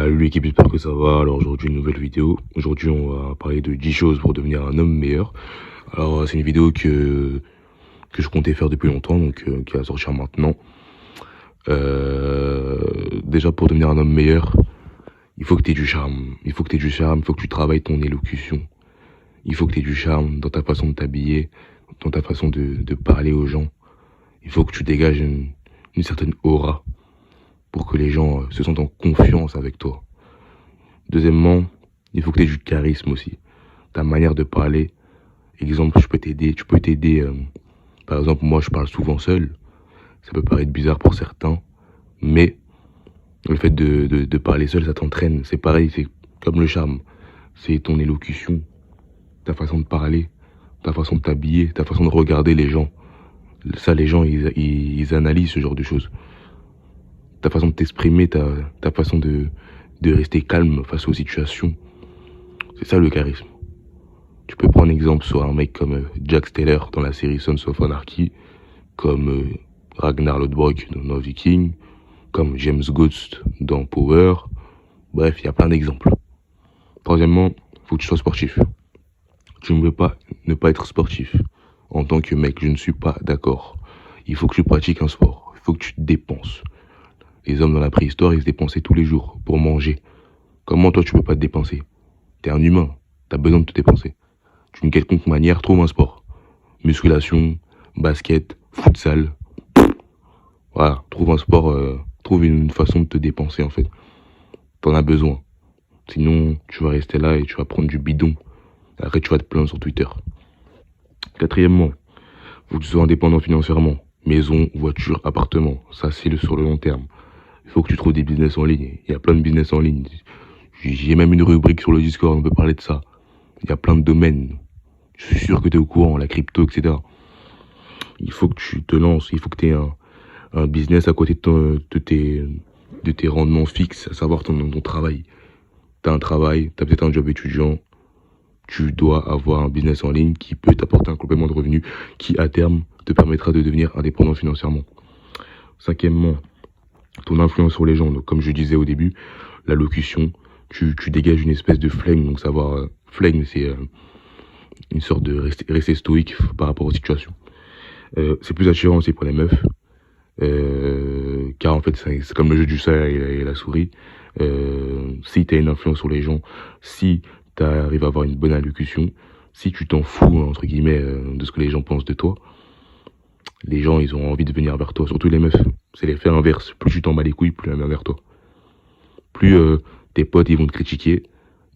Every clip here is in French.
Salut l'équipe, j'espère que ça va. Alors aujourd'hui une nouvelle vidéo. Aujourd'hui on va parler de 10 choses pour devenir un homme meilleur. Alors c'est une vidéo que je comptais faire depuis longtemps, donc qui va sortir maintenant. Déjà pour devenir un homme meilleur, il faut que tu aies du charme. Il faut que tu travailles ton élocution. Il faut que tu aies du charme dans ta façon de t'habiller, dans ta façon de parler aux gens. Il faut que tu dégages une certaine aura pour que les gens se sentent en confiance avec toi. Deuxièmement, il faut que tu aies du charisme aussi. Ta manière de parler, exemple, tu peux t'aider. Par exemple, moi je parle souvent seul. Ça peut paraître bizarre pour certains, mais le fait de parler seul, ça t'entraîne. C'est pareil, c'est comme le charme. C'est ton élocution, ta façon de parler, ta façon de t'habiller, ta façon de regarder les gens. Ça, les gens, ils analysent ce genre de choses. Ta façon de t'exprimer, ta façon de rester calme face aux situations. C'est ça le charisme. Tu peux prendre exemple sur un mec comme Jax Taylor dans la série Sons of Anarchy, comme Ragnar Lodbrok dans Vikings, comme James Ghost dans Power. Bref, il y a plein d'exemples. Troisièmement, faut que tu sois sportif. Tu ne peux pas ne pas être sportif. En tant que mec, je ne suis pas d'accord. Il faut que tu pratiques un sport. Il faut que tu te dépenses. Les hommes dans la préhistoire, ils se dépensaient tous les jours pour manger. Comment toi tu peux pas te dépenser? T'es un humain, t'as besoin de te dépenser. D'une quelconque manière, trouve un sport. Musculation, basket, futsal. Voilà, trouve un sport, trouve une façon de te dépenser en fait. T'en as besoin. Sinon, tu vas rester là et tu vas prendre du bidon. Après, tu vas te plaindre sur Twitter. Quatrièmement, faut que tu sois indépendant financièrement. Maison, voiture, appartement. Ça, c'est sur le long terme. Il faut que tu trouves des business en ligne. Il y a plein de business en ligne. J'ai même une rubrique sur le Discord, on peut parler de ça. Il y a plein de domaines. Je suis sûr que tu es au courant, la crypto, etc. Il faut que tu te lances, il faut que tu aies un business à côté de tes rendements fixes, à savoir ton travail. Tu as un travail, tu as peut-être un job étudiant. Tu dois avoir un business en ligne qui peut t'apporter un complément de revenus qui, à terme, te permettra de devenir indépendant financièrement. Cinquièmement, ton influence sur les gens. Donc, comme je disais au début, la locution, tu dégages une espèce de flegme. Donc savoir, flegme, c'est une sorte de rester stoïque par rapport aux situations. C'est plus attirant aussi pour les meufs. Car en fait, c'est comme le jeu du chat et la souris. Si tu as une influence sur les gens, si tu arrives à avoir une bonne allocution, si tu t'en fous, entre guillemets, de ce que les gens pensent de toi, les gens, ils ont envie de venir vers toi, surtout les meufs. C'est l'effet inverse. Plus tu t'en bats les couilles, plus elle vient vers toi. Plus tes potes, ils vont te critiquer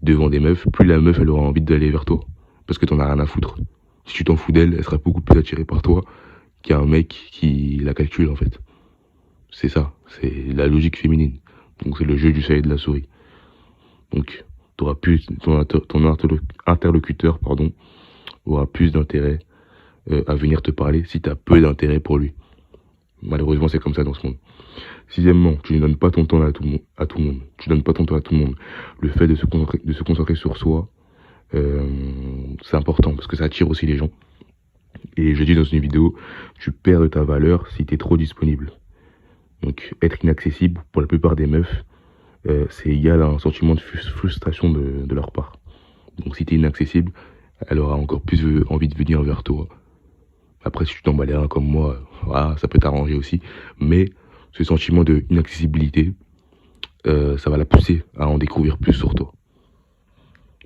devant des meufs, plus la meuf, elle aura envie d'aller vers toi. Parce que t'en as rien à foutre. Si tu t'en fous d'elle, elle sera beaucoup plus attirée par toi qu'un mec qui la calcule, en fait. C'est ça. C'est la logique féminine. Donc c'est le jeu du chat et de la souris. Donc, t'auras plus, ton interlocuteur, aura plus d'intérêt à venir te parler si tu as peu d'intérêt pour lui. Malheureusement, c'est comme ça dans ce monde. Sixièmement, tu ne donnes pas ton temps à tout le monde. Tu donnes pas ton temps à tout le monde. Le fait de se concentrer sur soi, c'est important parce que ça attire aussi les gens. Et je dis dans une vidéo, tu perds de ta valeur si tu es trop disponible. Donc, être inaccessible pour la plupart des meufs, c'est égal à un sentiment de frustration de leur part. Donc, si tu es inaccessible, elle aura encore plus envie de venir vers toi. Après, si tu t'en bats les reins comme moi, voilà, ça peut t'arranger aussi. Mais ce sentiment de inaccessibilité, ça va la pousser à en découvrir plus sur toi.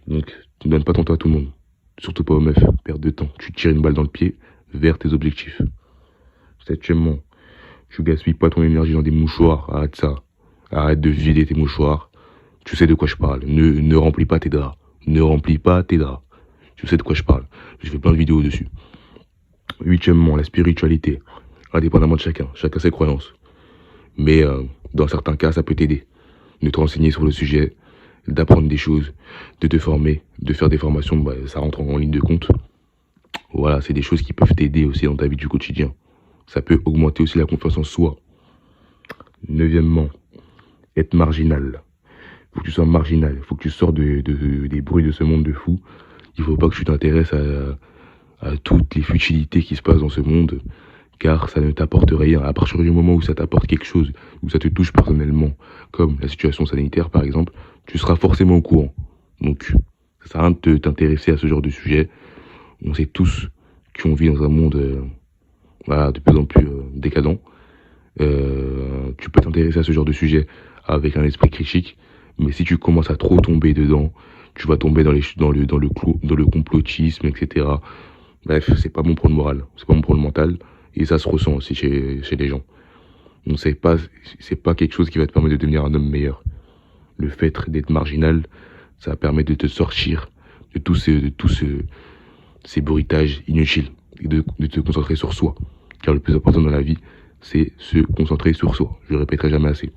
Donc, tu ne donnes pas ton temps à tout le monde. Surtout pas aux meufs, perte de temps. Tu tires une balle dans le pied vers tes objectifs. Septièmement, tu gaspilles pas ton énergie dans des mouchoirs. Arrête ça. Arrête de vider tes mouchoirs. Tu sais de quoi je parle. Ne remplis pas tes draps. Ne remplis pas tes draps. Tu sais de quoi je parle. J'ai fait plein de vidéos dessus. Huitièmement, la spiritualité. Indépendamment de chacun ses croyances. Mais dans certains cas, ça peut t'aider. De te renseigner sur le sujet, d'apprendre des choses, de te former, de faire des formations, ça rentre en ligne de compte. Voilà, c'est des choses qui peuvent t'aider aussi dans ta vie du quotidien. Ça peut augmenter aussi la confiance en soi. Neuvièmement, être marginal. Faut que tu sois marginal, faut que tu sors des bruits de ce monde de fou. Il faut pas que tu t'intéresses à toutes les futilités qui se passent dans ce monde, car ça ne t'apporte rien. À partir du moment où ça t'apporte quelque chose, où ça te touche personnellement, comme la situation sanitaire par exemple, tu seras forcément au courant. Donc, ça sert à rien de t'intéresser à ce genre de sujet. On sait tous qu'on vit dans un monde de plus en plus décadent. Tu peux t'intéresser à ce genre de sujet avec un esprit critique, mais si tu commences à trop tomber dedans, tu vas tomber dans le complotisme, etc. Bref, c'est pas bon pour le moral, c'est pas bon pour le mental, et ça se ressent aussi chez les gens. Donc c'est pas quelque chose qui va te permettre de devenir un homme meilleur. Le fait d'être marginal, ça permet de te sortir de ces bruitages inutiles et de te concentrer sur soi. Car le plus important dans la vie, c'est se concentrer sur soi. Je le répéterai jamais assez.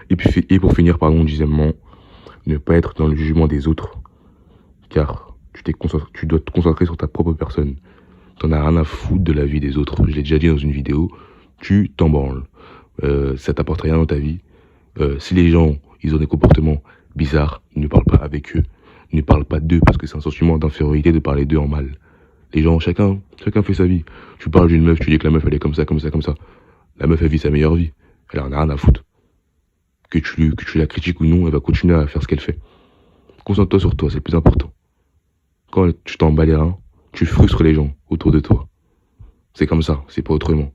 Et pour finir, dixièmement, ne pas être dans le jugement des autres. Car tu dois te concentrer sur ta propre personne. T'en as rien à foutre de la vie des autres. Je l'ai déjà dit dans une vidéo, tu t'en branles. Ça t'apporte rien dans ta vie. Si les gens, ils ont des comportements bizarres, ne parle pas avec eux. Ne parle pas d'eux, parce que c'est un sentiment d'infériorité de parler d'eux en mal. Les gens, chacun fait sa vie. Tu parles d'une meuf, tu dis que la meuf, elle est comme ça, comme ça, comme ça. La meuf, elle vit sa meilleure vie. Elle en a rien à foutre. Que tu la critiques ou non, elle va continuer à faire ce qu'elle fait. Concentre-toi sur toi, c'est le plus important. Quand tu t'en bats les reins, tu frustres les gens autour de toi. C'est comme ça, c'est pas autrement.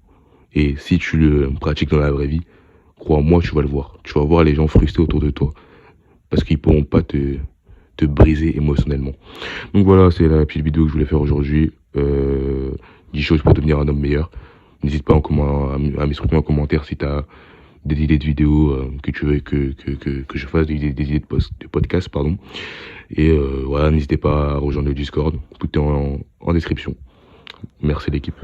Et si tu le pratiques dans la vraie vie, crois-moi, tu vas le voir. Tu vas voir les gens frustrés autour de toi. Parce qu'ils pourront pas te briser émotionnellement. Donc voilà, c'est la petite vidéo que je voulais faire aujourd'hui. 10 choses pour devenir un homme meilleur. N'hésite pas à m'exprimer en commentaire si tu as des idées de vidéos que tu veux que je fasse, des idées de podcast, pardon. Et voilà, n'hésitez pas à rejoindre le Discord. Tout est en description. Merci l'équipe.